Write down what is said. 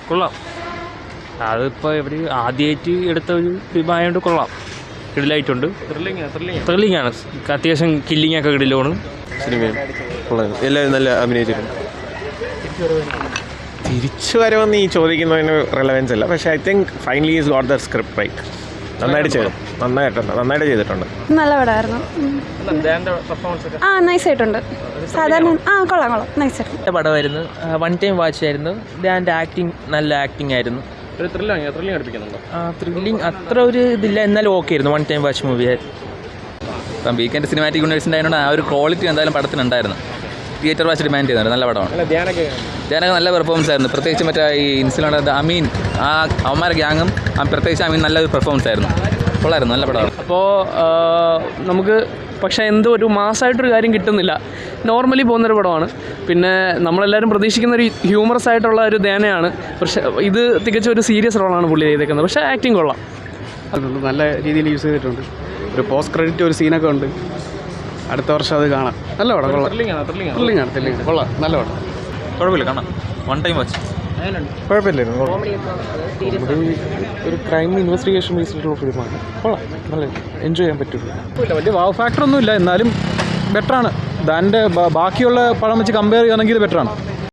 കൊള്ളാം. അതിപ്പോൾ എവിടെ ആദ്യമായിട്ട് എടുത്ത ഒരു വിഭാഗമായതുകൊണ്ട് കൊള്ളാം. കിടിലായിട്ടുണ്ട്. ത്രില്ലിംഗ് ആണ്. അത്യാവശ്യം കില്ലിംഗ് ഒക്കെ കിടിലാണ്. സിനിമയും കൊള്ളാം. എല്ലാവരും നല്ല അഭിനയിച്ചിട്ടുണ്ട്. തിരിച്ചു വരവെന്ന് ഈ ചോദിക്കുന്നതിന് റെലവൻസ് ഇല്ല. പക്ഷേ I think finally is got the script right. നന്നായിട്ട് ചെയ്തിട്ടുണ്ട്. നല്ല പടമായിരുന്നു. നൈസായിട്ടുണ്ട്. സാധാരണ കൊള്ളാം നൈസായിട്ടുണ്ട്. പടമായിരുന്നു. വൺ ടൈം വാച്ച് ആയിരുന്നു. ധ്യാൻ്റെ ആക്ടിങ് നല്ല ആക്ടിങ് ആയിരുന്നു. ഒരു ത്രില്ലിംഗ് അത്ര ഒരു ഇതില്ല, എന്നാലും ഓക്കെ ആയിരുന്നു. വൺ ടൈം വാച്ച് മൂവി ആയിരുന്നു. ഇപ്പം വീക്കെൻഡ് സിനിമാറ്റിക് യൂണിവേഴ്സിൻ്റെ ആയതുകൊണ്ട് ആ ഒരു ക്വാളിറ്റി എന്തായാലും പടത്തിനുണ്ടായിരുന്നു. തിയേറ്റർ വാച്ച് ഡിമാൻഡ് ചെയ്യുന്നുണ്ട്. നല്ല പടമാണ്. ധ്യാനൊക്കെ നല്ല പെർഫോമൻസ് ആയിരുന്നു. പ്രത്യേകിച്ച് മറ്റേ ഈ ഇൻസിലുണ്ട് അമീൻ, ആ അവന്മാരെ ഗ്യാങ്ങും പ്രത്യേകിച്ച് അമീൻ നല്ലൊരു പെർഫോമൻസ് ആയിരുന്നു. കൊള്ളായിരുന്നു. നല്ല പടമാണ്. അപ്പോൾ നമുക്ക് പക്ഷേ എന്തോ ഒരു മാസമായിട്ടൊരു കാര്യം കിട്ടുന്നില്ല. നോർമലി പോകുന്നൊരു പടമാണ്. പിന്നെ നമ്മളെല്ലാവരും പ്രതീക്ഷിക്കുന്ന ഒരു ഹ്യൂമറസ് ആയിട്ടുള്ള ഒരു ധ്യാനയാണ്. പക്ഷേ ഇത് തികച്ചും ഒരു സീരിയസ് റോളാണ് പുള്ളി ചെയ്തേക്കുന്നത്. പക്ഷേ ആക്ടിങ് കൊള്ളാം. നല്ല രീതിയിൽ യൂസ് ചെയ്തിട്ടുണ്ട്. ഒരു പോസ്റ്റ് ക്രെഡിറ്റ് ഒരു സീനൊക്കെ ഉണ്ട്. അടുത്ത വർഷം അത് കാണാം. നല്ല പടം. കൊള്ളാം. ത്രില്ലിംഗ് കൊള്ളാം. നല്ല പടം. കുഴപ്പമില്ല, കാണാം. One time watch. കുഴപ്പമില്ലായിരുന്നു. ഒരു ക്രൈം ഇൻവെസ്റ്റിഗേഷൻ ബേസിലുള്ള ഫിലിമാണ്. കൊള്ളാം. നല്ല എൻജോയ് ചെയ്യാൻ പറ്റില്ല. വലിയ വാവ് ഫാക്ടർ ഒന്നും ഇല്ല, എന്നാലും ബെറ്ററാണ്. ദാൻ്റെ ബാക്കിയുള്ള പടം വെച്ച് കമ്പയർ ചെയ്യുകയാണെങ്കിൽ ബെറ്ററാണ്.